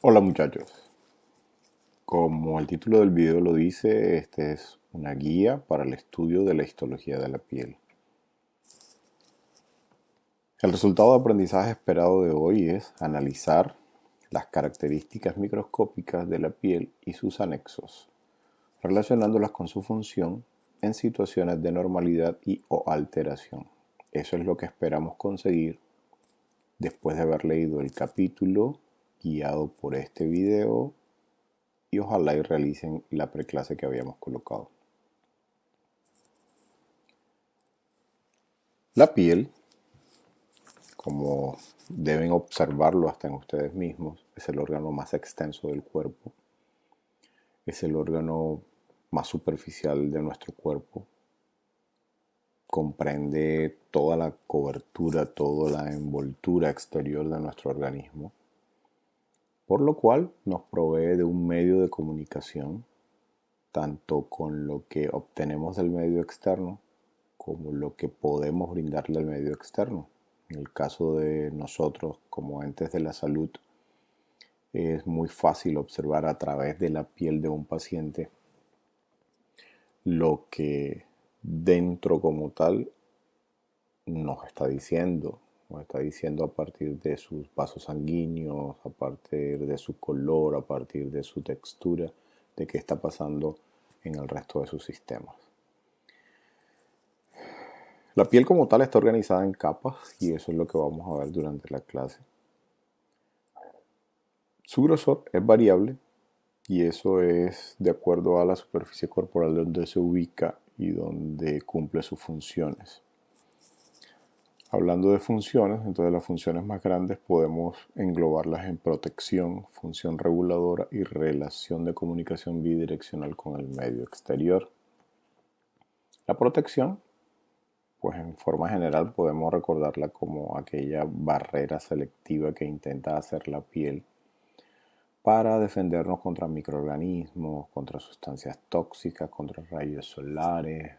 Hola muchachos, como el título del video lo dice, este es una guía para el estudio de la histología de la piel. El resultado de aprendizaje esperado de hoy es analizar las características microscópicas de la piel y sus anexos, relacionándolas con su función en situaciones de normalidad y o alteración. Eso es lo que esperamos conseguir después de haber leído el capítulo guiado por este video y ojalá y realicen la preclase que habíamos colocado. La piel, como deben observarlo hasta en ustedes mismos, es el órgano más extenso del cuerpo, es el órgano más superficial de nuestro cuerpo, comprende toda la cobertura, toda la envoltura exterior de nuestro organismo, por lo cual nos provee de un medio de comunicación, tanto con lo que obtenemos del medio externo como lo que podemos brindarle al medio externo. En el caso de nosotros como entes de la salud, es muy fácil observar a través de la piel de un paciente lo que dentro como tal nos está diciendo a partir de sus vasos sanguíneos, a partir de su color, a partir de su textura, de qué está pasando en el resto de sus sistemas. La piel como tal está organizada en capas y eso es lo que vamos a ver durante la clase. Su grosor es variable y eso es de acuerdo a la superficie corporal donde se ubica y donde cumple sus funciones. Hablando de funciones, entonces las funciones más grandes podemos englobarlas en protección, función reguladora y relación de comunicación bidireccional con el medio exterior. La protección, pues en forma general podemos recordarla como aquella barrera selectiva que intenta hacer la piel para defendernos contra microorganismos, contra sustancias tóxicas, contra rayos solares,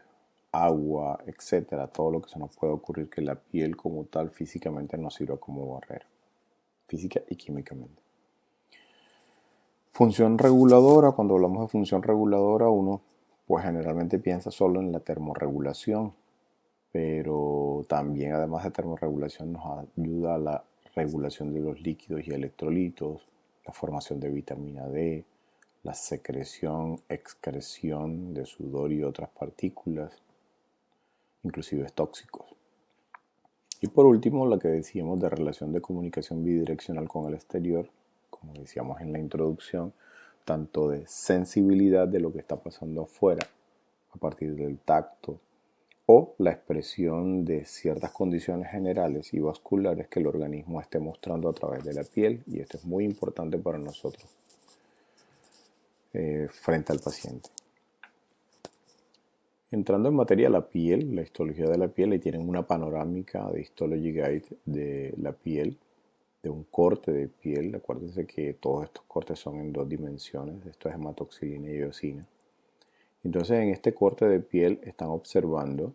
agua, etcétera. Todo lo que se nos puede ocurrir que la piel como tal físicamente nos sirva como barrera, física y químicamente. Función reguladora, cuando hablamos de función reguladora, uno pues generalmente piensa solo en la termorregulación, pero también además de termorregulación nos ayuda a la regulación de los líquidos y electrolitos, la formación de vitamina D, la secreción, excreción de sudor y otras partículas, inclusive tóxicos. Y por último, la que decíamos de relación de comunicación bidireccional con el exterior, como decíamos en la introducción, tanto de sensibilidad de lo que está pasando afuera, a partir del tacto, o la expresión de ciertas condiciones generales y vasculares que el organismo esté mostrando a través de la piel, y esto es muy importante para nosotros frente al paciente. Entrando en materia la piel, la histología de la piel, ahí tienen una panorámica de Histology Guide de la piel, de un corte de piel. Acuérdense que todos estos cortes son en dos dimensiones, esto es hematoxilina y eosina. Entonces en este corte de piel están observando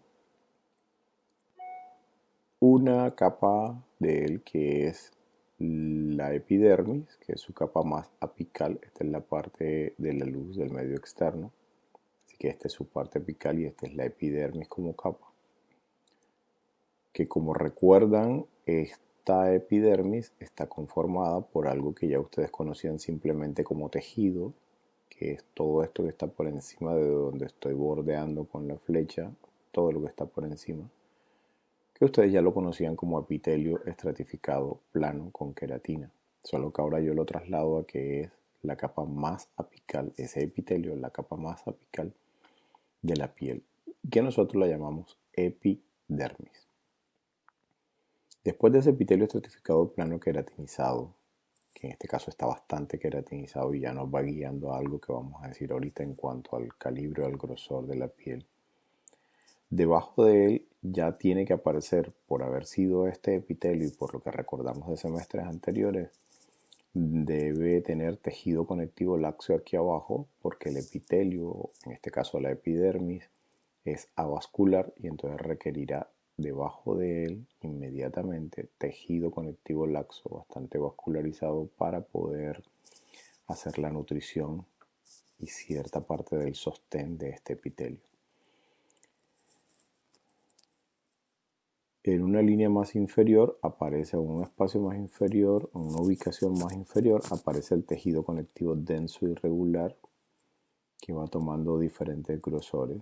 una capa de él que es la epidermis, que es su capa más apical. Esta es la parte de la luz del medio externo. Así que esta es su parte apical y esta es la epidermis como capa. Que como recuerdan, esta epidermis está conformada por algo que ya ustedes conocían simplemente como tejido, que es todo esto que está por encima de donde estoy bordeando con la flecha, todo lo que está por encima, que ustedes ya lo conocían como epitelio estratificado plano con queratina, solo que ahora yo lo traslado a que es la capa más apical, ese epitelio es la capa más apical de la piel, que nosotros la llamamos epidermis. Después de ese epitelio estratificado plano queratinizado, que en este caso está bastante queratinizado y ya nos va guiando a algo que vamos a decir ahorita en cuanto al calibre o al grosor de la piel, debajo de él ya tiene que aparecer, por haber sido este epitelio y por lo que recordamos de semestres anteriores, debe tener tejido conectivo lácteo aquí abajo, porque el epitelio, en este caso la epidermis, es avascular y entonces requerirá debajo de él inmediatamente tejido conectivo laxo bastante vascularizado para poder hacer la nutrición y cierta parte del sostén de este epitelio. En una línea más inferior aparece, en un espacio más inferior, en una ubicación más inferior, aparece el tejido conectivo denso y regular que va tomando diferentes grosores,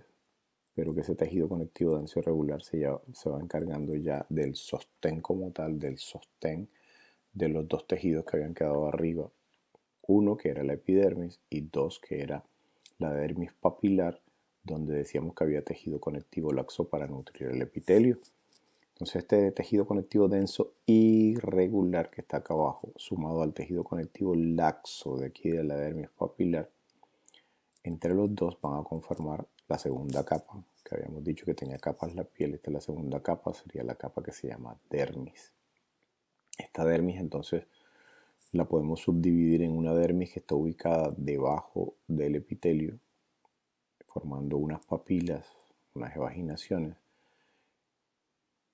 pero que ese tejido conectivo denso y regular se va encargando ya del sostén como tal, del sostén de los dos tejidos que habían quedado arriba. Uno que era la epidermis y dos que era la dermis papilar, donde decíamos que había tejido conectivo laxo para nutrir el epitelio. Entonces este tejido conectivo denso irregular que está acá abajo, sumado al tejido conectivo laxo de aquí de la dermis papilar, entre los dos van a conformar la segunda capa, que habíamos dicho que tenía capas la piel. Esta es la segunda capa, sería la capa que se llama dermis. Esta dermis entonces la podemos subdividir en una dermis que está ubicada debajo del epitelio, formando unas papilas, unas evaginaciones,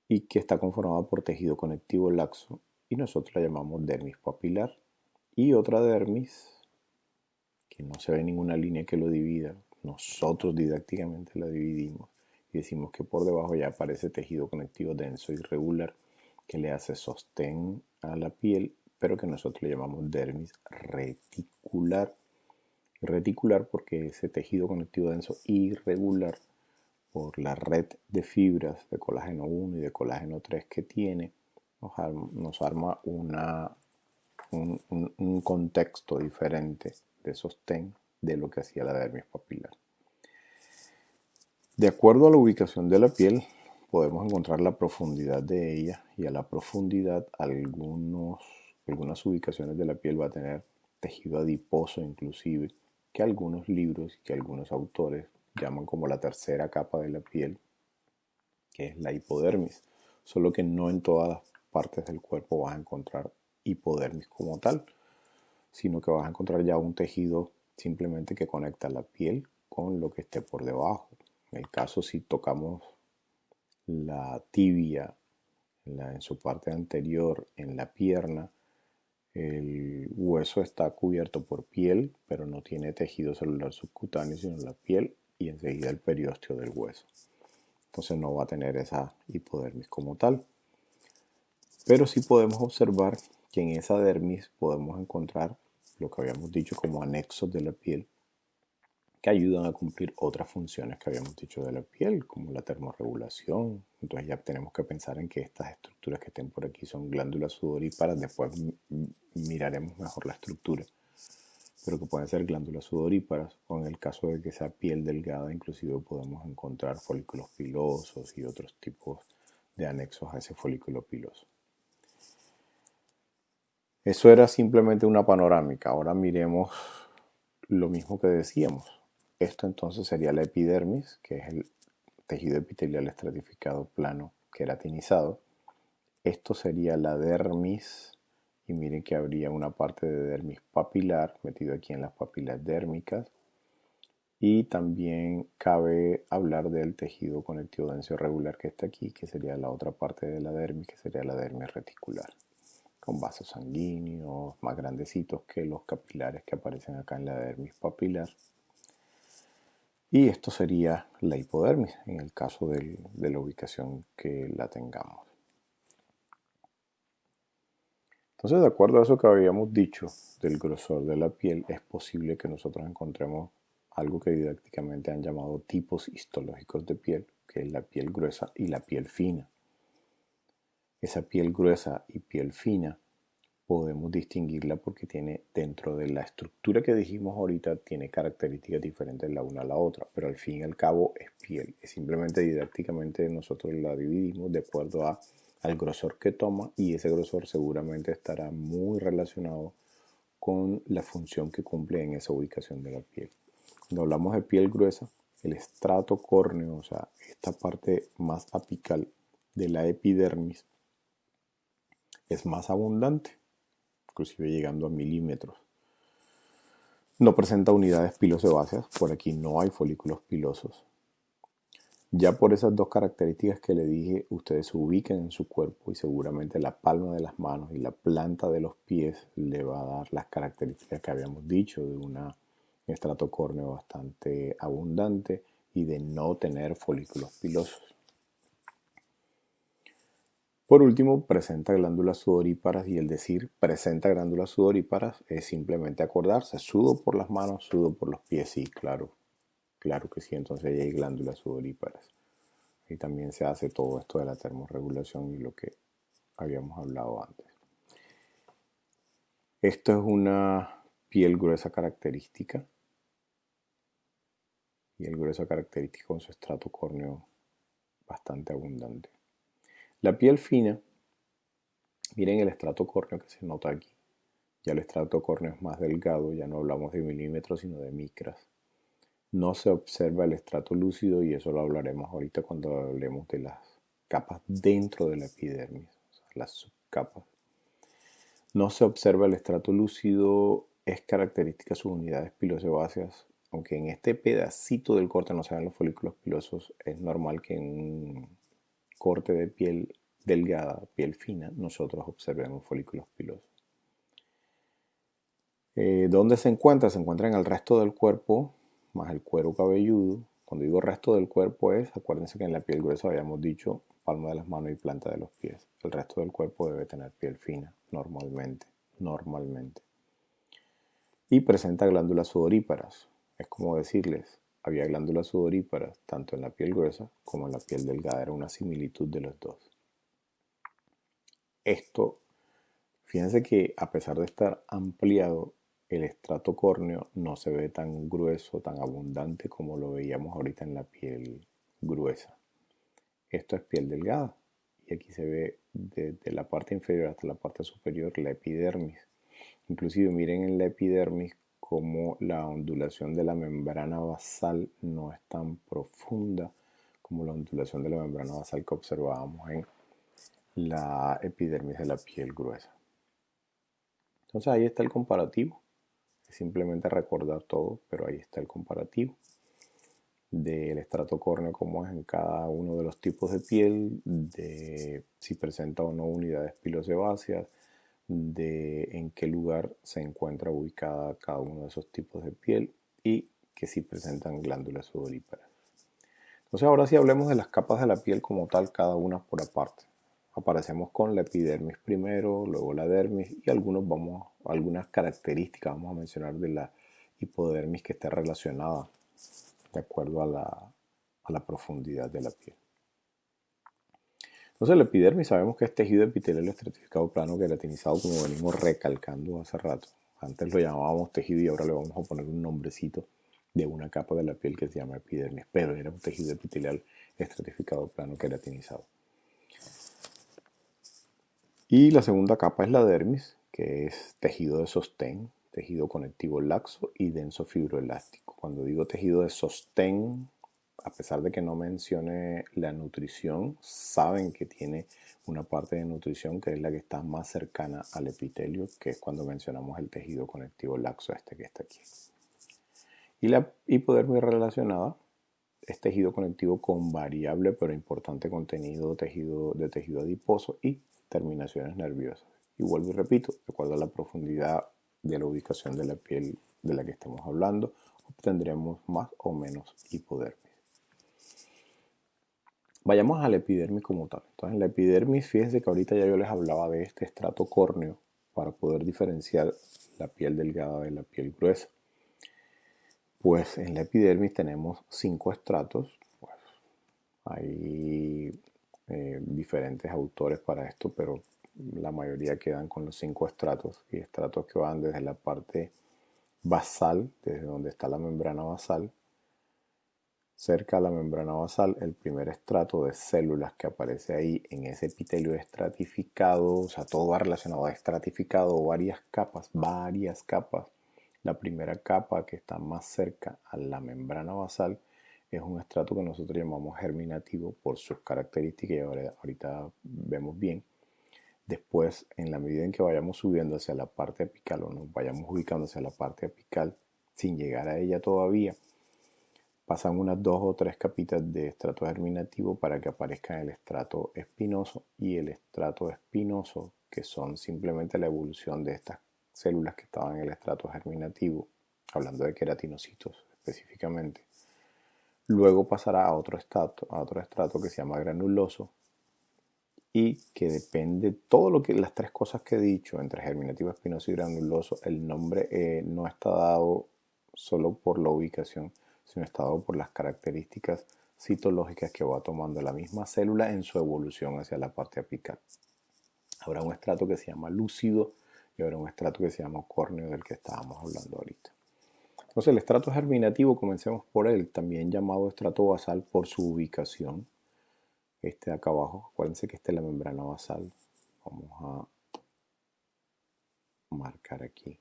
y que está conformada por tejido conectivo laxo, y nosotros la llamamos dermis papilar. Y otra dermis, que no se ve ninguna línea que lo divida, nosotros didácticamente la dividimos y decimos que por debajo ya aparece tejido conectivo denso y irregular que le hace sostén a la piel, pero que nosotros le llamamos dermis reticular. Reticular porque ese tejido conectivo denso irregular, por la red de fibras de colágeno 1 y de colágeno 3 que tiene, nos arma un contexto diferente de sostén de lo que hacía la dermis papilar. De acuerdo a la ubicación de la piel, podemos encontrar la profundidad de ella, y a la profundidad algunas ubicaciones de la piel va a tener tejido adiposo inclusive, que algunos libros y que algunos autores llaman como la tercera capa de la piel, que es la hipodermis, solo que no en todas las partes del cuerpo vas a encontrar hipodermis como tal, sino que vas a encontrar ya un tejido simplemente que conecta la piel con lo que esté por debajo. En el caso si tocamos la tibia en su parte anterior, en la pierna, el hueso está cubierto por piel, pero no tiene tejido celular subcutáneo, sino la piel y enseguida el periósteo del hueso. Entonces no va a tener esa hipodermis como tal. Pero sí podemos observar que en esa dermis podemos encontrar lo que habíamos dicho como anexos de la piel, que ayudan a cumplir otras funciones que habíamos dicho de la piel, como la termorregulación. Entonces ya tenemos que pensar en que estas estructuras que estén por aquí son glándulas sudoríparas. Después miraremos mejor la estructura, pero que pueden ser glándulas sudoríparas, o en el caso de que sea piel delgada, inclusive podemos encontrar folículos pilosos y otros tipos de anexos a ese folículo piloso. Eso era simplemente una panorámica. Ahora miremos lo mismo que decíamos. Esto entonces sería la epidermis, que es el tejido epitelial estratificado plano queratinizado. Esto sería la dermis, y miren que habría una parte de dermis papilar metido aquí en las papilas dérmicas. Y también cabe hablar del tejido conectivo denso regular que está aquí, que sería la otra parte de la dermis, que sería la dermis reticular, con vasos sanguíneos más grandecitos que los capilares que aparecen acá en la dermis papilar. Y esto sería la hipodermis en el caso de la ubicación que la tengamos. Entonces, de acuerdo a eso que habíamos dicho del grosor de la piel, es posible que nosotros encontremos algo que didácticamente han llamado tipos histológicos de piel, que es la piel gruesa y la piel fina. Esa piel gruesa y piel fina podemos distinguirla porque tiene, dentro de la estructura que dijimos ahorita, tiene características diferentes la una a la otra, pero al fin y al cabo es piel. Es simplemente didácticamente nosotros la dividimos de acuerdo al grosor que toma, y ese grosor seguramente estará muy relacionado con la función que cumple en esa ubicación de la piel. Cuando hablamos de piel gruesa, el estrato córneo, o sea, esta parte más apical de la epidermis, es más abundante, inclusive llegando a milímetros. No presenta unidades pilosebáceas, por aquí no hay folículos pilosos. Ya por esas dos características que le dije, ustedes se ubican en su cuerpo y seguramente la palma de las manos y la planta de los pies le va a dar las características que habíamos dicho de un estrato córneo bastante abundante y de no tener folículos pilosos. Por último, presenta glándulas sudoríparas y el decir presenta glándulas sudoríparas es simplemente acordarse, sudo por las manos, sudo por los pies, sí, claro, claro que sí, entonces ahí hay glándulas sudoríparas. Y también se hace todo esto de la termorregulación y lo que habíamos hablado antes. Esto es una piel gruesa característica. Piel gruesa característica con su estrato córneo bastante abundante. La piel fina, miren el estrato córneo que se nota aquí. Ya el estrato córneo es más delgado, ya no hablamos de milímetros sino de micras. No se observa el estrato lúcido y eso lo hablaremos ahorita cuando hablemos de las capas dentro de la epidermis, o sea, las subcapas. No se observa el estrato lúcido, es característica de sus unidades pilosebáceas. Aunque en este pedacito del corte no se ven los folículos pilosos, es normal que en un corte de piel delgada, piel fina, nosotros observemos folículos pilosos. ¿Dónde se encuentra? Se encuentra en el resto del cuerpo, más el cuero cabelludo. Cuando digo resto del cuerpo es, acuérdense que en la piel gruesa habíamos dicho palma de las manos y planta de los pies. El resto del cuerpo debe tener piel fina, normalmente. Y presenta glándulas sudoríparas. Es como decirles, había glándulas sudoríparas tanto en la piel gruesa como en la piel delgada. Era una similitud de los dos. Esto, fíjense que a pesar de estar ampliado, el estrato córneo no se ve tan grueso, tan abundante como lo veíamos ahorita en la piel gruesa. Esto es piel delgada y aquí se ve desde la parte inferior hasta la parte superior la epidermis. Inclusive miren en la epidermis como la ondulación de la membrana basal no es tan profunda como la ondulación de la membrana basal que observábamos en la epidermis de la piel gruesa. Entonces ahí está el comparativo. Es simplemente recordar todo, pero ahí está el comparativo del estrato córneo como es en cada uno de los tipos de piel, de si presenta o no unidades pilosebáceas, de en qué lugar se encuentra ubicada cada uno de esos tipos de piel y que si presentan glándulas sudoríparas. Entonces ahora sí hablemos de las capas de la piel como tal, cada una por aparte. Aparecemos con la epidermis primero, luego la dermis y algunas características vamos a mencionar de la hipodermis que esté relacionada de acuerdo a la profundidad de la piel. Entonces la epidermis sabemos que es tejido epitelial estratificado plano queratinizado, como venimos recalcando hace rato. Antes lo llamábamos tejido y ahora le vamos a poner un nombrecito de una capa de la piel que se llama epidermis, pero era un tejido epitelial estratificado plano queratinizado. Y la segunda capa es la dermis, que es tejido de sostén, tejido conectivo laxo y denso fibroelástico. Cuando digo tejido de sostén, a pesar de que no mencione la nutrición, saben que tiene una parte de nutrición que es la que está más cercana al epitelio, que es cuando mencionamos el tejido conectivo laxo, este que está aquí. Y la hipodermis relacionada es tejido conectivo con variable pero importante contenido de tejido adiposo y terminaciones nerviosas. Y vuelvo y repito, de acuerdo a la profundidad de la ubicación de la piel de la que estamos hablando, obtendremos más o menos hipodermis. Vayamos a la epidermis como tal. Entonces, en la epidermis, fíjense que ahorita ya yo les hablaba de este estrato córneo para poder diferenciar la piel delgada de la piel gruesa. Pues en la epidermis tenemos 5 estratos. Pues, hay diferentes autores para esto, pero la mayoría quedan con los 5 estratos y estratos que van desde la parte basal, desde donde está la membrana basal. Cerca de la membrana basal, el primer estrato de células que aparece ahí en ese epitelio estratificado, o sea, todo va relacionado a estratificado, varias capas. La primera capa que está más cerca a la membrana basal es un estrato que nosotros llamamos germinativo por sus características y ahorita vemos bien. Después, en la medida en que vayamos subiendo hacia la parte apical o nos vayamos ubicando hacia la parte apical sin llegar a ella todavía, pasan unas 2 o 3 capitas de estrato germinativo para que aparezcan el estrato espinoso y el estrato espinoso, que son simplemente la evolución de estas células que estaban en el estrato germinativo, hablando de queratinocitos específicamente. Luego pasará a otro estrato que se llama granuloso, y que depende todo lo que las 3 cosas que he dicho entre germinativo, espinoso y granuloso. El nombre no está dado solo por la ubicación, sino está dado por las características citológicas que va tomando la misma célula en su evolución hacia la parte apical. Habrá un estrato que se llama lúcido y habrá un estrato que se llama córneo, del que estábamos hablando ahorita. Entonces el estrato germinativo, comencemos por él, también llamado estrato basal por su ubicación. Este de acá abajo, acuérdense que esta es la membrana basal. Vamos a marcar aquí.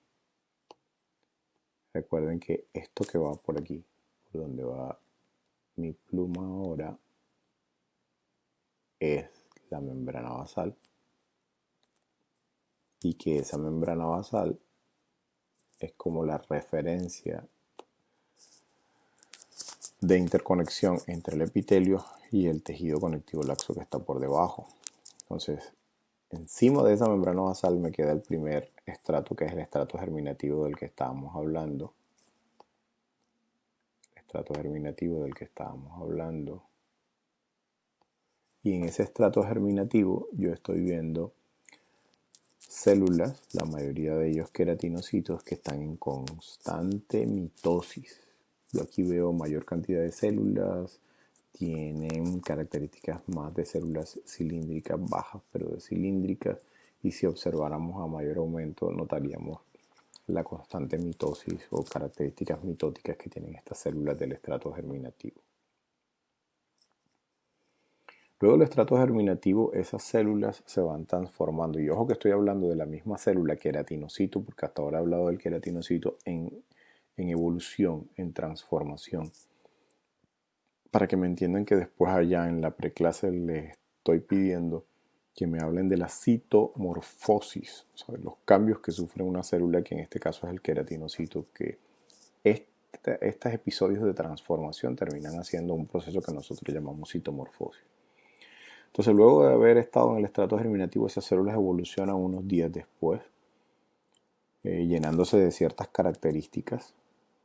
Recuerden que esto que va por aquí, por donde va mi pluma ahora, es la membrana basal, y que esa membrana basal es como la referencia de interconexión entre el epitelio y el tejido conectivo laxo que está por debajo. Entonces, encima de esa membrana basal me queda el primer estrato, que es el estrato germinativo del que estábamos hablando. Estrato germinativo del que estábamos hablando. Y en ese estrato germinativo yo estoy viendo células, la mayoría de ellos queratinocitos, que están en constante mitosis. Yo aquí veo mayor cantidad de células, tienen características más de células cilíndricas bajas, pero de cilíndricas, y si observáramos a mayor aumento notaríamos la constante mitosis o características mitóticas que tienen estas células del estrato germinativo. Luego del estrato germinativo, esas células se van transformando. Y ojo que estoy hablando de la misma célula queratinocito, porque hasta ahora he hablado del queratinocito en evolución, en transformación. Para que me entiendan que después allá en la preclase les estoy pidiendo que me hablen de la citomorfosis, o sea, de los cambios que sufre una célula, que en este caso es el queratinocito, que estos episodios de transformación terminan haciendo un proceso que nosotros llamamos citomorfosis. Entonces, luego de haber estado en el estrato germinativo, esas células evolucionan unos días después, llenándose de ciertas características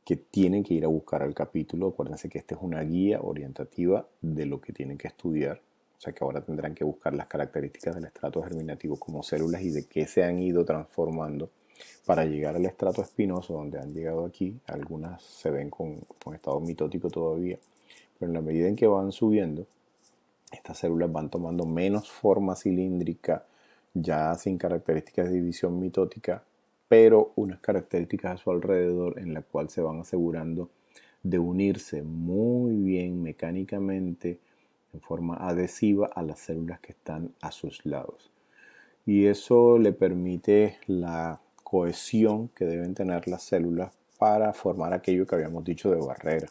que tienen que ir a buscar al capítulo. Acuérdense que esta es una guía orientativa de lo que tienen que estudiar. O sea que ahora tendrán que buscar las características del estrato germinativo como células y de qué se han ido transformando para llegar al estrato espinoso, donde han llegado aquí. Algunas se ven con estado mitótico todavía, pero en la medida en que van subiendo, estas células van tomando menos forma cilíndrica, ya sin características de división mitótica, pero unas características a su alrededor en la cual se van asegurando de unirse muy bien mecánicamente en forma adhesiva a las células que están a sus lados. Y eso le permite la cohesión que deben tener las células para formar aquello que habíamos dicho de barrera.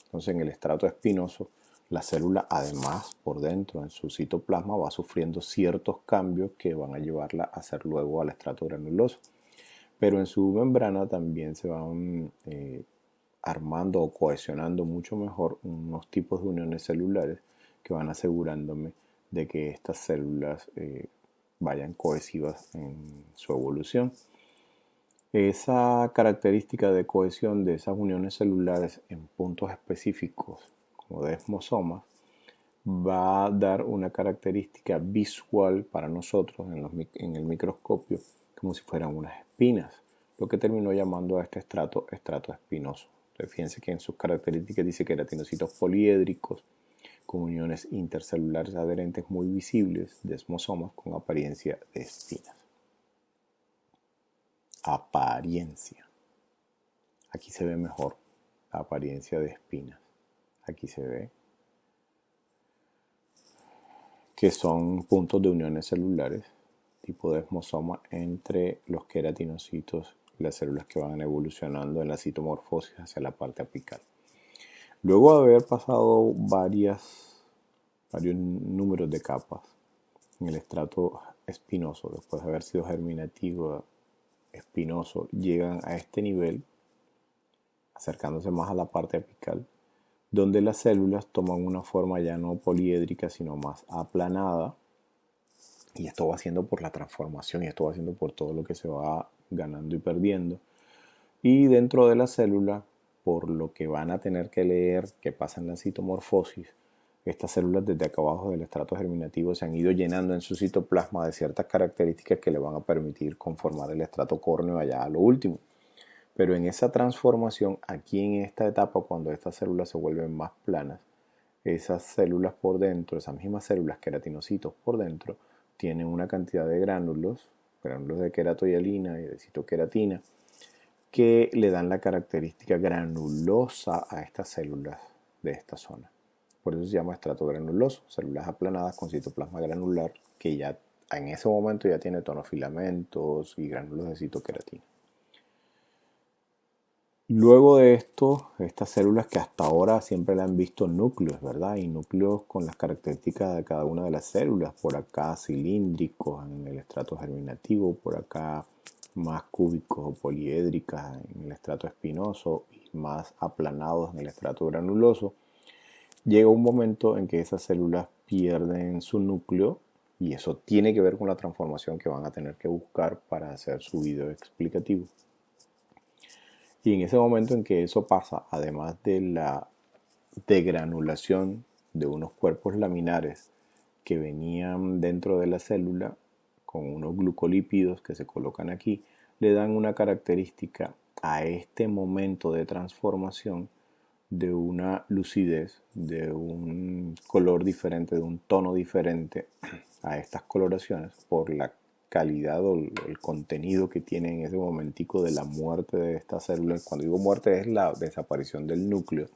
Entonces, en el estrato espinoso, la célula, además, por dentro, en su citoplasma, va sufriendo ciertos cambios que van a llevarla a ser luego al estrato granuloso. Pero en su membrana también se van armando o cohesionando mucho mejor unos tipos de uniones celulares que van asegurándome de que estas células vayan cohesivas en su evolución. Esa característica de cohesión de esas uniones celulares en puntos específicos, como desmosomas, va a dar una característica visual para nosotros en el microscopio, como si fueran unas espinas, lo que terminó llamando a este estrato espinoso. Entonces, fíjense que en sus características dice queratinocitos poliédricos con uniones intercelulares adherentes muy visibles, desmosomas con apariencia de espinas. Apariencia. Aquí se ve mejor la apariencia de espinas. Aquí se ve que son puntos de uniones celulares tipo desmosoma entre los queratinocitos y las células que van evolucionando en la citomorfosis hacia la parte apical. Luego de haber pasado varios números de capas en el estrato espinoso, después de haber sido germinativo, espinoso, llegan a este nivel, acercándose más a la parte apical, donde las células toman una forma ya no poliédrica, sino más aplanada. Y esto va haciendo por la transformación y esto va haciendo por todo lo que se va ganando y perdiendo. Y dentro de la célula, por lo que van a tener que leer que pasa en la citomorfosis, estas células desde acá abajo del estrato germinativo se han ido llenando en su citoplasma de ciertas características que le van a permitir conformar el estrato córneo allá a lo último. Pero en esa transformación, aquí en esta etapa, cuando estas células se vuelven más planas, esas células por dentro, esas mismas células queratinocitos por dentro, tienen una cantidad de gránulos de queratohialina y de citoqueratina, que le dan la característica granulosa a estas células de esta zona. Por eso se llama estrato granuloso, células aplanadas con citoplasma granular que ya en ese momento ya tiene tonofilamentos y gránulos de citoqueratina. Luego de esto, estas células que hasta ahora siempre le han visto núcleos, ¿verdad? Y núcleos con las características de cada una de las células. Por acá cilíndricos en el estrato germinativo, por acá más cúbicos o poliédricas en el estrato espinoso y más aplanados en el estrato granuloso. Llega un momento en que esas células pierden su núcleo y eso tiene que ver con la transformación que van a tener que buscar para hacer su video explicativo. Y en ese momento en que eso pasa, además de la degranulación de unos cuerpos laminares que venían dentro de la célula con unos glucolípidos que se colocan aquí, le dan una característica a este momento de transformación de una lucidez, de un color diferente, de un tono diferente a estas coloraciones por la calidad o el contenido que tiene en ese momentico de la muerte de estas células. Cuando digo muerte es la desaparición del núcleo,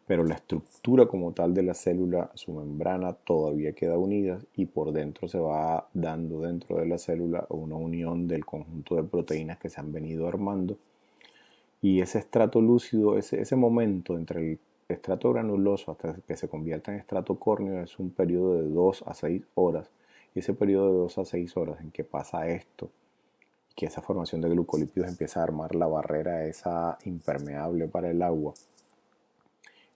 pero la estructura como tal de la célula, su membrana todavía queda unida y por dentro se va dando dentro de la célula una unión del conjunto de proteínas que se han venido armando. Y ese estrato lúcido, ese momento entre el estrato granuloso hasta que se convierta en estrato córneo es un periodo de 2 a 6 horas. Y ese periodo de 2 a 6 horas en que pasa esto, que esa formación de glucolípidos empieza a armar la barrera esa impermeable para el agua,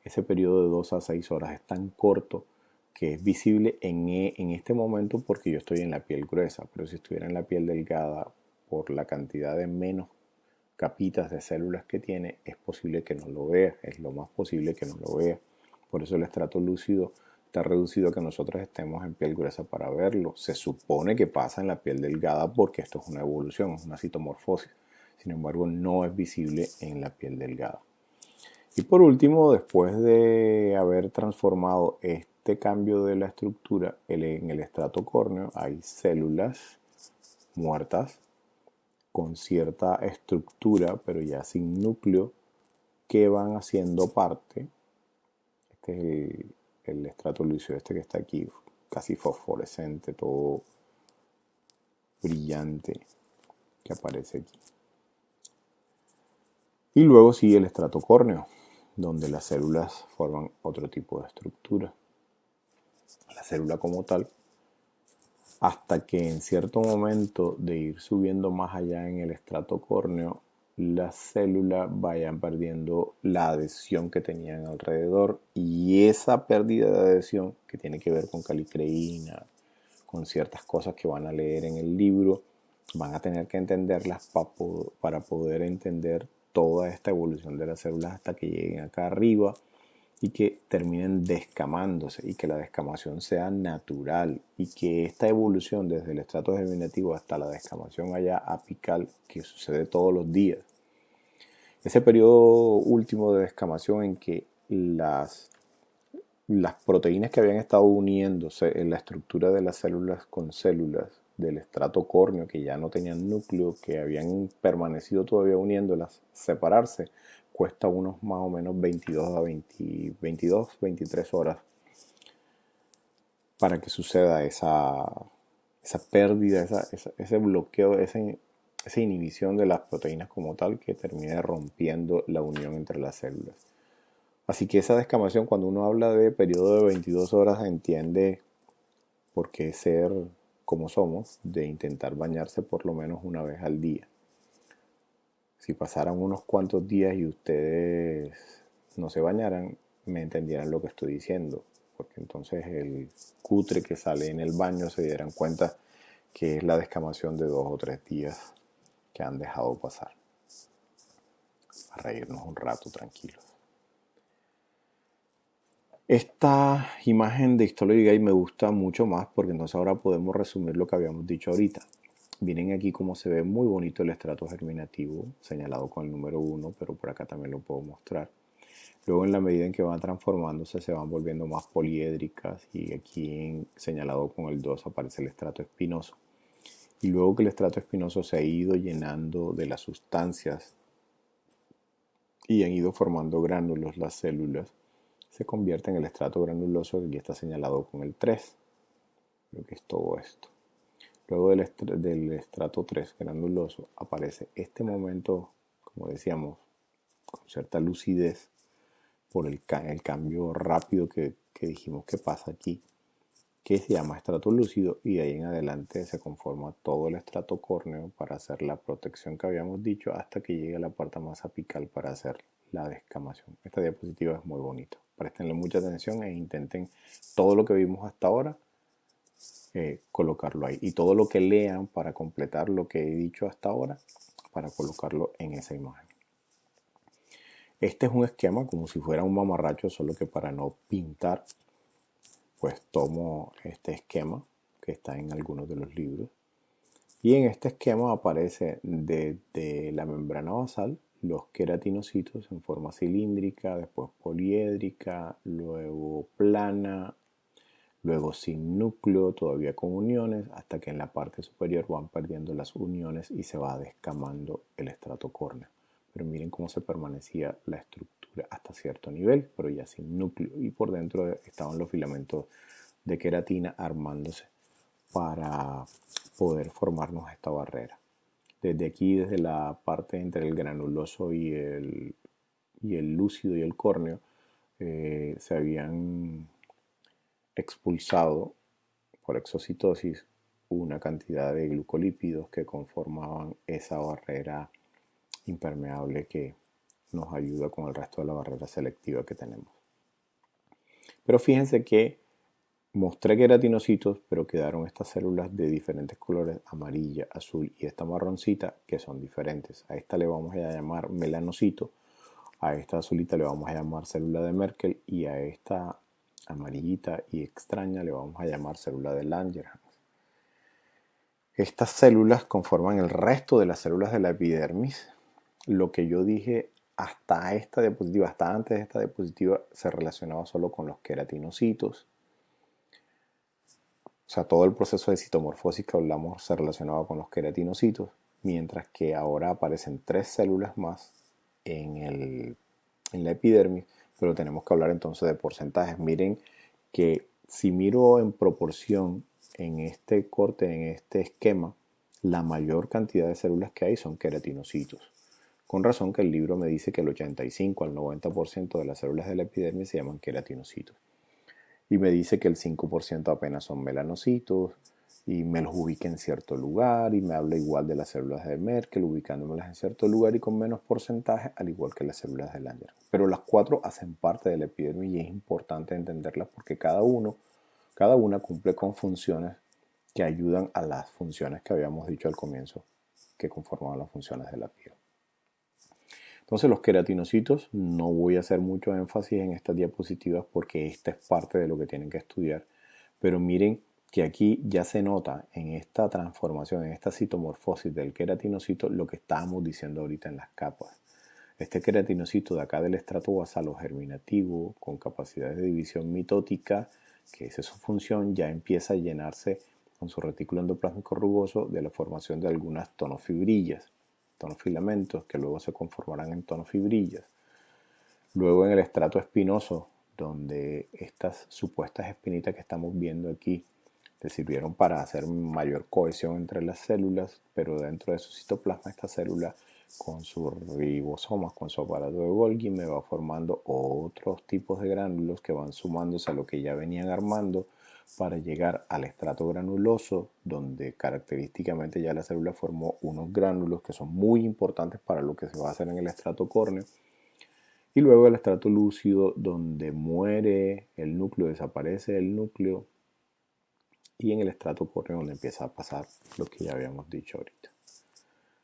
ese periodo de 2 a 6 horas es tan corto que es visible en este momento porque yo estoy en la piel gruesa, pero si estuviera en la piel delgada, por la cantidad de menos capitas de células que tiene, es posible que no lo vea, es lo más posible que no lo vea. Por eso el estrato lúcido está reducido a que nosotros estemos en piel gruesa para verlo. Se supone que pasa en la piel delgada porque esto es una evolución, es una citomorfosis. Sin embargo, no es visible en la piel delgada. Y por último, después de haber transformado este cambio de la estructura en el estrato córneo, hay células muertas con cierta estructura, pero ya sin núcleo, que van haciendo parte. Este es el estrato lúcido, este que está aquí, casi fosforescente, todo brillante, que aparece aquí. Y luego sigue el estrato córneo, donde las células forman otro tipo de estructura. La célula como tal, hasta que en cierto momento de ir subiendo más allá en el estrato córneo, las células vayan perdiendo la adhesión que tenían alrededor, y esa pérdida de adhesión que tiene que ver con calicreína, con ciertas cosas que van a leer en el libro, van a tener que entenderlas para poder entender toda esta evolución de las células hasta que lleguen acá arriba y que terminen descamándose y que la descamación sea natural y que esta evolución desde el estrato germinativo hasta la descamación allá apical, que sucede todos los días, ese periodo último de descamación en que las proteínas que habían estado uniéndose en la estructura de las células con células del estrato córneo que ya no tenían núcleo, que habían permanecido todavía uniéndolas, separarse, cuesta unos más o menos 23 horas para que suceda esa pérdida, ese bloqueo, esa inhibición de las proteínas como tal que termine rompiendo la unión entre las células. Así que esa descamación, cuando uno habla de periodo de 22 horas, entiende por qué ser como somos, de intentar bañarse por lo menos una vez al día. Si pasaran unos cuantos días y ustedes no se bañaran, me entendieran lo que estoy diciendo, porque entonces el cutre que sale en el baño se dieran cuenta que es la descamación de 2 o 3 días que han dejado pasar, a reírnos un rato tranquilos. Esta imagen de Histology Guide me gusta mucho más porque entonces ahora podemos resumir lo que habíamos dicho ahorita. Miren aquí cómo se ve muy bonito el estrato germinativo, señalado con el número 1, pero por acá también lo puedo mostrar. Luego, en la medida en que van transformándose, se van volviendo más poliédricas, y aquí señalado con el 2 aparece el estrato espinoso. Y luego que el estrato espinoso se ha ido llenando de las sustancias y han ido formando gránulos las células, se convierte en el estrato granuloso, que aquí está señalado con el 3. Creo que es todo esto. Luego del estrato 3 granuloso aparece este momento, como decíamos, con cierta lucidez por el cambio rápido que dijimos que pasa aquí, que se llama estrato lúcido, y de ahí en adelante se conforma todo el estrato córneo para hacer la protección que habíamos dicho hasta que llegue a la parte más apical para hacer la descamación. Esta diapositiva es muy bonita. Prestenle mucha atención e intenten todo lo que vimos hasta ahora colocarlo ahí, y todo lo que lean para completar lo que he dicho hasta ahora para colocarlo en esa imagen. Este es un esquema como si fuera un mamarracho, solo que para no pintar pues tomo este esquema que está en algunos de los libros, y en este esquema aparece desde la membrana basal los queratinocitos en forma cilíndrica, después poliédrica, luego plana, luego sin núcleo, todavía con uniones, hasta que en la parte superior van perdiendo las uniones y se va descamando el estrato córneo. Pero miren cómo se permanecía la estructura hasta cierto nivel, pero ya sin núcleo, y por dentro estaban los filamentos de queratina armándose para poder formarnos esta barrera. Desde aquí, desde la parte entre el granuloso y el lúcido y el córneo, se habían expulsado por exocitosis una cantidad de glucolípidos que conformaban esa barrera impermeable que nos ayuda con el resto de la barrera selectiva que tenemos. Pero fíjense que mostré queratinocitos, pero quedaron estas células de diferentes colores, amarilla, azul y esta marroncita, que son diferentes. A esta le vamos a llamar melanocito, a esta azulita le vamos a llamar célula de Merkel, y a esta amarillita y extraña le vamos a llamar célula de Langerhans. Estas células conforman el resto de las células de la epidermis. Lo que yo dije hasta esta diapositiva, hasta antes de esta diapositiva, se relacionaba solo con los queratinocitos. O sea, todo el proceso de citomorfosis que hablamos se relacionaba con los queratinocitos, mientras que ahora aparecen 3 células más en la epidermis, pero tenemos que hablar entonces de porcentajes. Miren que si miro en proporción en este corte, en este esquema, la mayor cantidad de células que hay son queratinocitos. Con razón que el libro me dice que el 85 al 90% de las células de la epidermis se llaman queratinocitos. Y me dice que el 5% apenas son melanocitos, y me los ubica en cierto lugar, y me habla igual de las células de Merkel, ubicándomelas en cierto lugar y con menos porcentaje, al igual que las células de Langerhans. Pero las 4 hacen parte de la epidermis y es importante entenderlas porque cada una cumple con funciones que ayudan a las funciones que habíamos dicho al comienzo, que conforman las funciones de la piel. Entonces, los queratinocitos, no voy a hacer mucho énfasis en estas diapositivas porque esta es parte de lo que tienen que estudiar, pero miren que aquí ya se nota en esta transformación, en esta citomorfosis del queratinocito, lo que estábamos diciendo ahorita en las capas. Este queratinocito de acá del estrato basal o germinativo, con capacidades de división mitótica, que esa es su función, ya empieza a llenarse con su retículo endoplásmico rugoso de la formación de algunas tonofibrillas, tonofilamentos, que luego se conformarán en tonofibrillas. Luego, en el estrato espinoso, donde estas supuestas espinitas que estamos viendo aquí le sirvieron para hacer mayor cohesión entre las células, pero dentro de su citoplasma esta célula, con sus ribosomas, con su aparato de Golgi, me va formando otros tipos de gránulos que van sumándose a lo que ya venían armando para llegar al estrato granuloso, donde característicamente ya la célula formó unos gránulos que son muy importantes para lo que se va a hacer en el estrato córneo. Y luego el estrato lúcido, donde muere el núcleo, desaparece el núcleo. Y en el estrato córneo, donde empieza a pasar lo que ya habíamos dicho ahorita.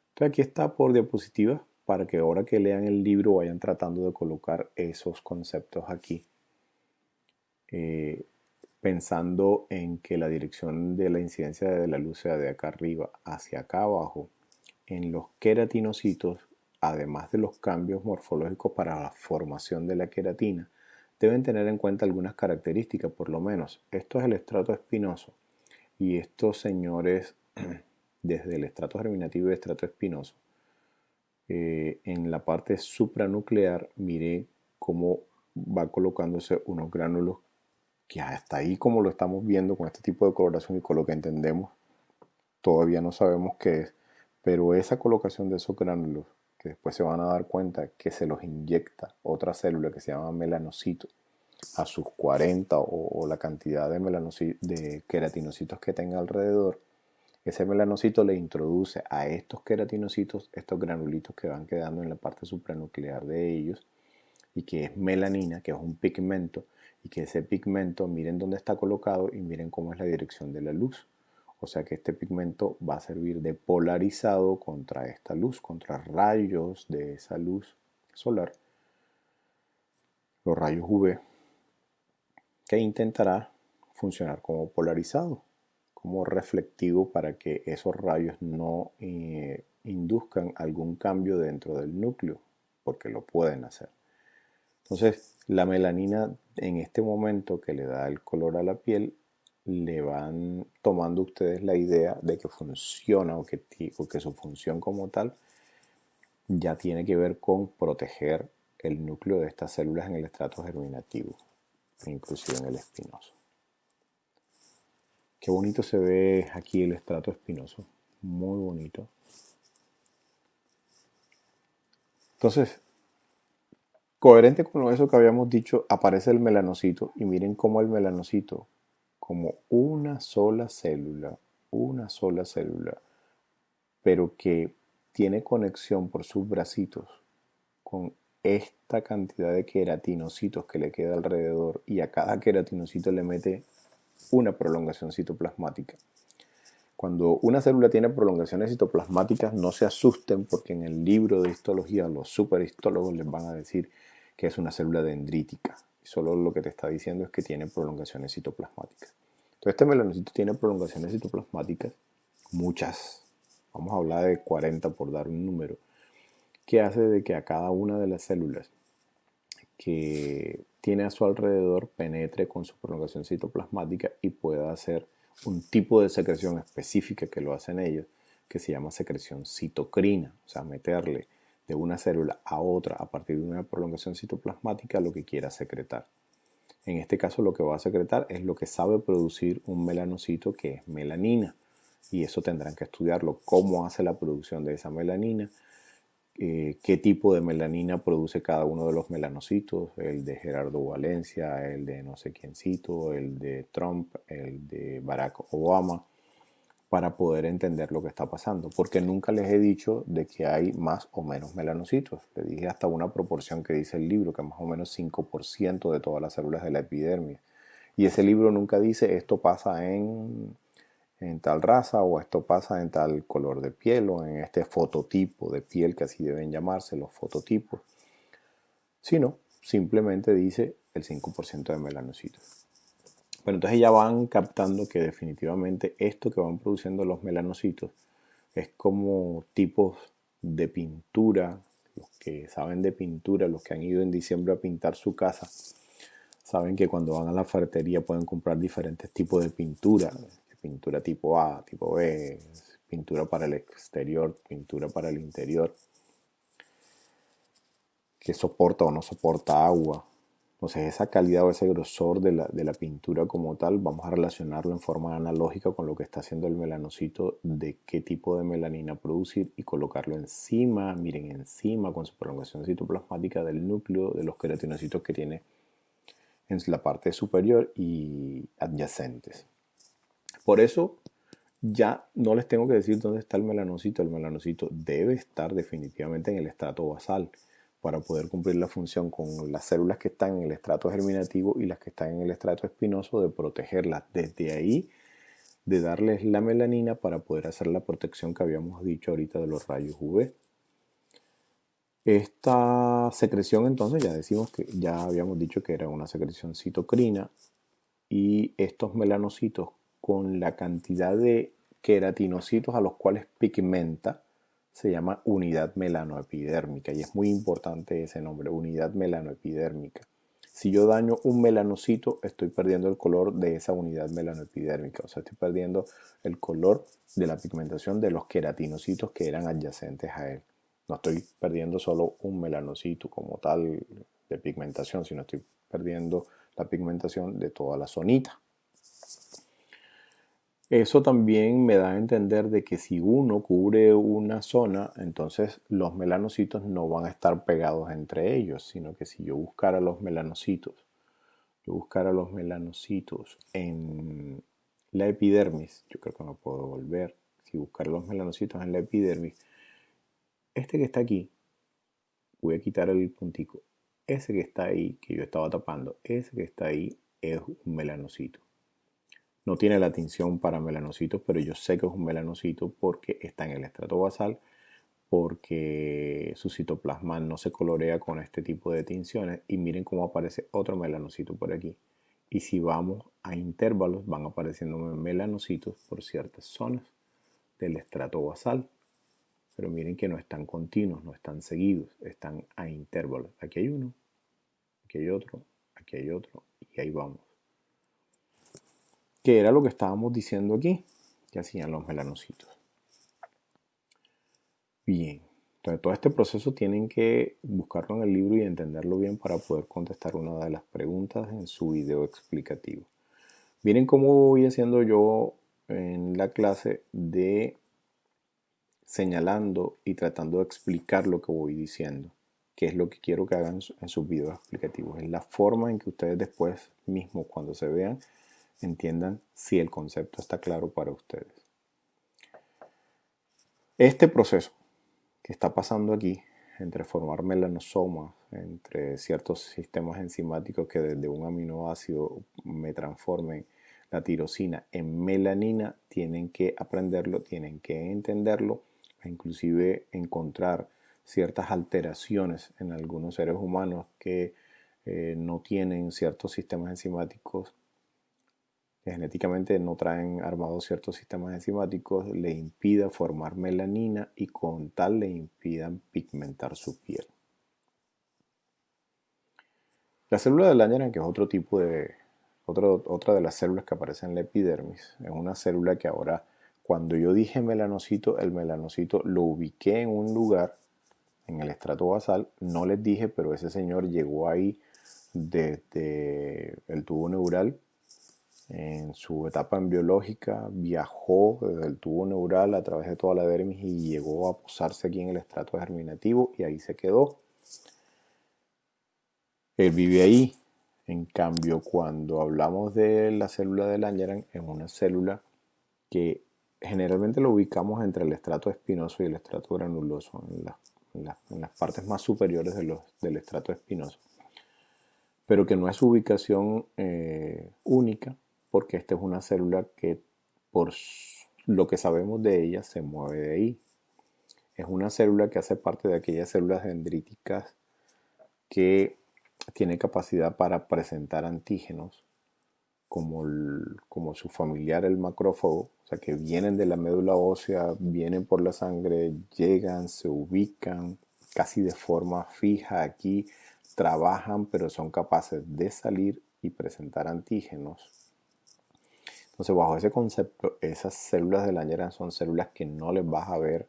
Entonces aquí está por diapositivas para que ahora que lean el libro vayan tratando de colocar esos conceptos aquí. Pensando en que la dirección de la incidencia de la luz sea de acá arriba hacia acá abajo. En los queratinocitos, además de los cambios morfológicos para la formación de la queratina, deben tener en cuenta algunas características, por lo menos. Esto es el estrato espinoso y estos señores, desde el estrato germinativo y el estrato espinoso, en la parte supranuclear, mire cómo va colocándose unos gránulos que hasta ahí, como lo estamos viendo con este tipo de coloración y con lo que entendemos, todavía no sabemos qué es, pero esa colocación de esos gránulos, que después se van a dar cuenta que se los inyecta otra célula que se llama melanocito a sus 40 o la cantidad de queratinocitos que tenga alrededor, ese melanocito le introduce a estos queratinocitos estos granulitos que van quedando en la parte supranuclear de ellos, y que es melanina, que es un pigmento, y que ese pigmento, miren dónde está colocado y miren cómo es la dirección de la luz. O sea que este pigmento va a servir de polarizado contra esta luz, contra rayos de esa luz solar, los rayos UV, que intentará funcionar como polarizado, como reflectivo para que esos rayos no induzcan algún cambio dentro del núcleo, porque lo pueden hacer. Entonces, la melanina en este momento que le da el color a la piel, le van tomando ustedes la idea de que funciona o que su función como tal ya tiene que ver con proteger el núcleo de estas células en el estrato germinativo, inclusive en el espinoso. Qué bonito se ve aquí el estrato espinoso, muy bonito. Entonces, coherente con eso que habíamos dicho, aparece el melanocito y miren cómo el melanocito, como una sola célula, pero que tiene conexión por sus bracitos con esta cantidad de queratinocitos que le queda alrededor, y a cada queratinocito le mete una prolongación citoplasmática. Cuando una célula tiene prolongaciones citoplasmáticas, no se asusten, porque en el libro de histología los superhistólogos les van a decir que es una célula dendrítica. Y solo lo que te está diciendo es que tiene prolongaciones citoplasmáticas. Entonces este melanocito tiene prolongaciones citoplasmáticas, muchas. Vamos a hablar de 40 por dar un número, que hace de que a cada una de las células que tiene a su alrededor penetre con su prolongación citoplasmática y pueda hacer un tipo de secreción específica que lo hacen ellos, que se llama secreción citocrina, o sea, meterle de una célula a otra a partir de una prolongación citoplasmática lo que quiera secretar. En este caso lo que va a secretar es lo que sabe producir un melanocito, que es melanina, y eso tendrán que estudiarlo, cómo hace la producción de esa melanina, qué tipo de melanina produce cada uno de los melanocitos, el de Gerardo Valencia, el de no sé quiéncito, el de Trump, el de Barack Obama, para poder entender lo que está pasando, porque nunca les he dicho de que hay más o menos melanocitos. Les dije hasta una proporción que dice el libro, que más o menos 5% de todas las células de la epidermis. Y ese libro nunca dice esto pasa en tal raza, o esto pasa en tal color de piel, o en este fototipo de piel, que así deben llamarse los fototipos, sino simplemente dice el 5% de melanocitos. Bueno, entonces ya van captando que definitivamente esto que van produciendo los melanocitos es como tipos de pintura. Los que saben de pintura, los que han ido en diciembre a pintar su casa, saben que cuando van a la ferretería pueden comprar diferentes tipos de pintura. Pintura tipo A, tipo B, pintura para el exterior, pintura para el interior, que soporta o no soporta agua. Entonces esa calidad o ese grosor de la pintura como tal, vamos a relacionarlo en forma analógica con lo que está haciendo el melanocito, de qué tipo de melanina producir, y colocarlo encima, miren, encima con su prolongación citoplasmática del núcleo de los queratinocitos que tiene en la parte superior y adyacentes. Por eso ya no les tengo que decir dónde está el melanocito. El melanocito debe estar definitivamente en el estrato basal, para poder cumplir la función con las células que están en el estrato germinativo y las que están en el estrato espinoso, de protegerlas desde ahí, de darles la melanina para poder hacer la protección que habíamos dicho ahorita de los rayos UV. Esta secreción, entonces, ya habíamos dicho que era una secreción citocrina, y estos melanocitos, con la cantidad de queratinocitos a los cuales pigmenta, se llama unidad melanoepidérmica, y es muy importante ese nombre, unidad melanoepidérmica. Si yo daño un melanocito, estoy perdiendo el color de esa unidad melanoepidérmica, o sea, estoy perdiendo el color de la pigmentación de los queratinocitos que eran adyacentes a él. No estoy perdiendo solo un melanocito como tal de pigmentación, sino estoy perdiendo la pigmentación de toda la zonita. Eso también me da a entender de que si uno cubre una zona, entonces los melanocitos no van a estar pegados entre ellos, sino que si yo buscara los melanocitos en la epidermis, yo creo que me puedo volver. Si buscar los melanocitos en la epidermis, este que está aquí, voy a quitar el puntico. Ese que está ahí, que yo estaba tapando, ese que está ahí es un melanocito. No tiene la tinción para melanocitos, pero yo sé que es un melanocito porque está en el estrato basal, porque su citoplasma no se colorea con este tipo de tinciones. Y miren cómo aparece otro melanocito por aquí. Y si vamos a intervalos, van apareciendo melanocitos por ciertas zonas del estrato basal. Pero miren que no están continuos, no están seguidos, están a intervalos. Aquí hay uno, aquí hay otro, aquí hay otro, y ahí vamos. ¿Qué era lo que estábamos diciendo aquí? Que hacían los melanocitos. Bien, entonces todo este proceso tienen que buscarlo en el libro y entenderlo bien para poder contestar una de las preguntas en su video explicativo. Miren cómo voy haciendo yo en la clase de señalando y tratando de explicar lo que voy diciendo, que es lo que quiero que hagan en sus videos explicativos. Es la forma en que ustedes después mismos, cuando se vean, entiendan si el concepto está claro para ustedes. Este proceso que está pasando aquí, entre formar melanosomas, entre ciertos sistemas enzimáticos que desde un aminoácido me transformen la tirosina en melanina, tienen que aprenderlo, tienen que entenderlo, e inclusive encontrar ciertas alteraciones en algunos seres humanos que no tienen ciertos sistemas enzimáticos, que genéticamente no traen armados ciertos sistemas enzimáticos, le impida formar melanina y con tal le impidan pigmentar su piel. La célula de Langerhans, que es otra de las células que aparecen en la epidermis, es una célula que ahora, cuando yo dije melanocito, el melanocito lo ubiqué en un lugar, en el estrato basal, no les dije, pero ese señor llegó ahí desde el tubo neural. En su etapa en biológica viajó desde el tubo neural a través de toda la dermis y llegó a posarse aquí en el estrato germinativo y ahí se quedó. Él vive ahí. En cambio, cuando hablamos de la célula de Langerhans, es una célula que generalmente lo ubicamos entre el estrato espinoso y el estrato granuloso, en las partes más superiores del estrato espinoso, pero que no es su ubicación única, porque esta es una célula que, por lo que sabemos de ella, se mueve de ahí. Es una célula que hace parte de aquellas células dendríticas que tiene capacidad para presentar antígenos, como su familiar el macrófago, o sea, que vienen de la médula ósea, vienen por la sangre, llegan, se ubican casi de forma fija aquí, trabajan, pero son capaces de salir y presentar antígenos. Entonces, bajo ese concepto, esas células de Langerhans son células que no les vas a ver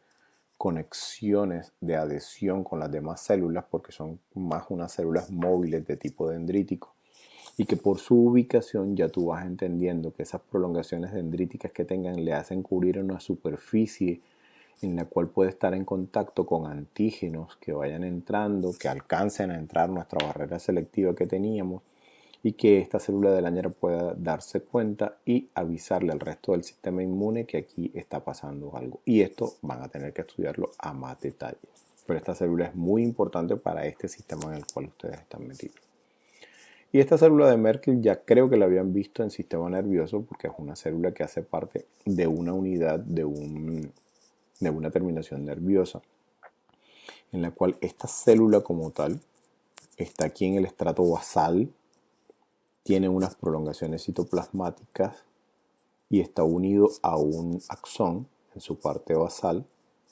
conexiones de adhesión con las demás células, porque son más unas células móviles de tipo dendrítico, y que por su ubicación ya tú vas entendiendo que esas prolongaciones dendríticas que tengan le hacen cubrir una superficie en la cual puede estar en contacto con antígenos que vayan entrando, que alcancen a entrar nuestra barrera selectiva que teníamos, y que esta célula de Langerhans pueda darse cuenta y avisarle al resto del sistema inmune que aquí está pasando algo. Y esto van a tener que estudiarlo a más detalle. pero esta célula es muy importante para este sistema en el cual ustedes están metidos. Y esta célula de Merkel ya creo que la habían visto en sistema nervioso porque es una célula que hace parte de una unidad de una terminación nerviosa, en la cual esta célula como tal está aquí en el estrato basal, tiene unas prolongaciones citoplasmáticas y está unido a un axón en su parte basal,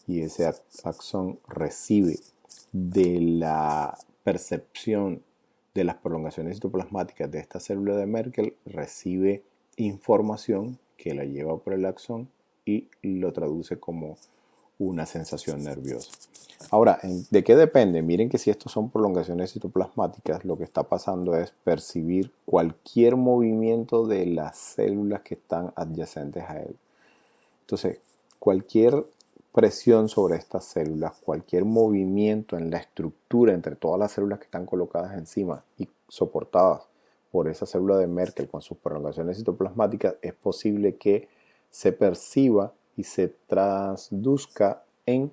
y ese axón recibe de la percepción de las prolongaciones citoplasmáticas de esta célula de Merkel, recibe información que la lleva por el axón y lo traduce como una sensación nerviosa. Ahora, ¿de qué depende? Miren que si estos son prolongaciones citoplasmáticas, lo que está pasando es percibir cualquier movimiento de las células que están adyacentes a él. Entonces, cualquier presión sobre estas células, cualquier movimiento en la estructura entre todas las células que están colocadas encima y soportadas por esa célula de Merkel con sus prolongaciones citoplasmáticas, es posible que se perciba y se traduzca en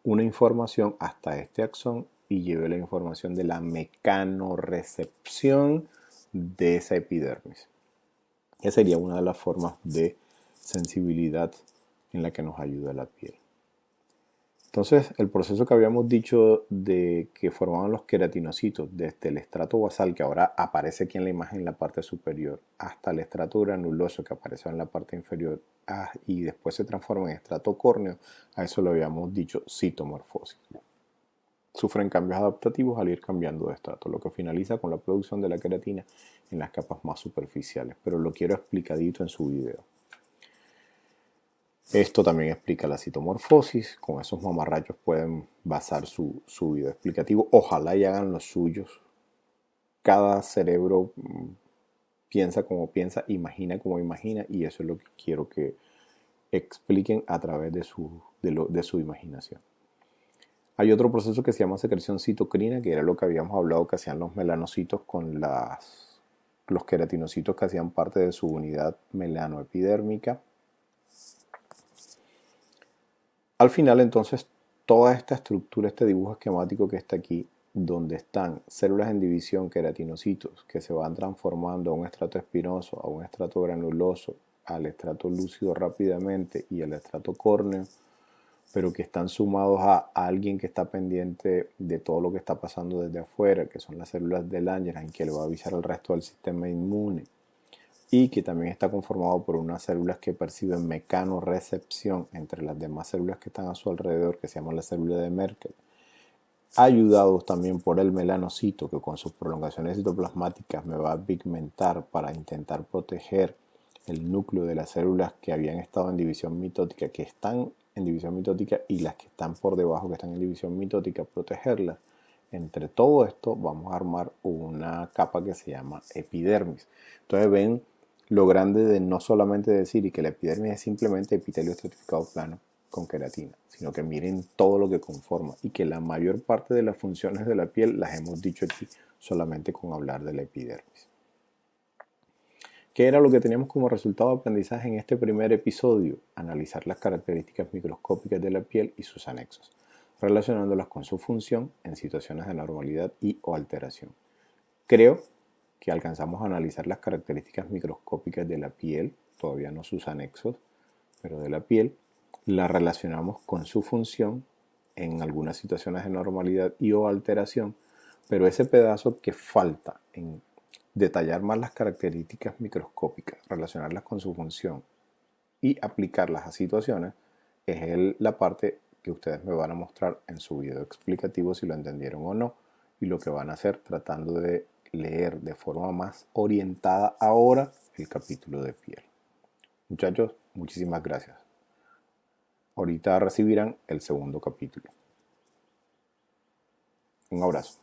una información hasta este axón y lleve la información de la mecanorrecepción de esa epidermis. Esa sería una de las formas de sensibilidad en la que nos ayuda la piel. Entonces, el proceso que habíamos dicho de que formaban los queratinocitos desde el estrato basal, que ahora aparece aquí en la imagen en la parte superior, hasta el estrato granuloso, que aparece en la parte inferior, y después se transforma en estrato córneo, a eso lo habíamos dicho citomorfosis. Sufren cambios adaptativos al ir cambiando de estrato, lo que finaliza con la producción de la queratina en las capas más superficiales, pero lo quiero explicadito en su video. Esto también explica la citomorfosis. Con esos mamarrachos pueden basar su video explicativo. Ojalá y hagan los suyos. Cada cerebro piensa como piensa, imagina como imagina, y eso es lo que quiero que expliquen a través de su imaginación. Hay otro proceso que se llama secreción citocrina, que era lo que habíamos hablado que hacían los melanocitos con los queratinocitos que hacían parte de su unidad melanoepidérmica. Al final, entonces, toda esta estructura, este dibujo esquemático que está aquí, donde están células en división, queratinocitos, que se van transformando a un estrato espinoso, a un estrato granuloso, al estrato lúcido rápidamente y al estrato córneo, pero que están sumados a alguien que está pendiente de todo lo que está pasando desde afuera, que son las células de Langerhans, que le va a avisar al resto del sistema inmune, y que también está conformado por unas células que perciben mecanorrecepción entre las demás células que están a su alrededor, que se llama la célula de Merkel, ayudados también por el melanocito, que con sus prolongaciones citoplasmáticas me va a pigmentar para intentar proteger el núcleo de las células que habían estado en división mitótica, que están en división mitótica, y las que están por debajo, que están en división mitótica, protegerlas. Entre todo esto vamos a armar una capa que se llama epidermis. Entonces ven lo grande de no solamente decir y que la epidermis es simplemente epitelio estratificado plano con queratina, sino que miren todo lo que conforma y que la mayor parte de las funciones de la piel las hemos dicho aquí solamente con hablar de la epidermis. ¿Qué era lo que teníamos como resultado de aprendizaje en este primer episodio? Analizar las características microscópicas de la piel y sus anexos, relacionándolas con su función en situaciones de normalidad y o alteración. Creo que alcanzamos a analizar las características microscópicas de la piel, todavía no sus anexos, pero de la piel, la relacionamos con su función en algunas situaciones de normalidad y o alteración, pero ese pedazo que falta en detallar más las características microscópicas, relacionarlas con su función y aplicarlas a situaciones, es la parte que ustedes me van a mostrar en su video explicativo si lo entendieron o no, y lo que van a hacer tratando de leer de forma más orientada ahora el capítulo de piel. Muchachos, muchísimas gracias. Ahorita recibirán el segundo capítulo. Un abrazo.